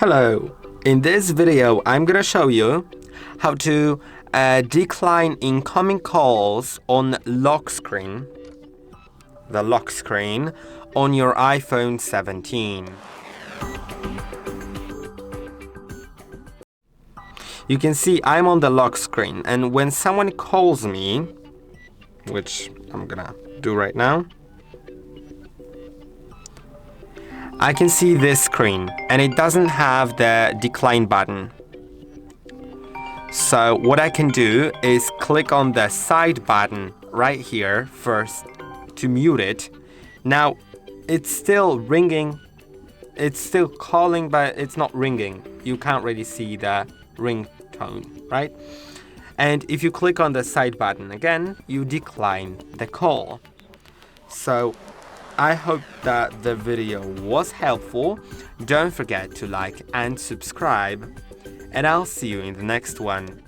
Hello, in this video I'm gonna show you how to decline incoming calls on lock screen, the lock screen on your iPhone 17. You can see I'm on the lock screen, and when someone calls me, which I'm gonna do right now, I can see this screen and it doesn't have the decline button. So what I can do is click on the side button right here first to mute it. Now it's still ringing, it's still calling, but it's not ringing. You can't really see the ringtone, right? And if you click on the side button again, you decline the call. So I hope that the video was helpful. Don't forget to like and subscribe, and I'll see you in the next one.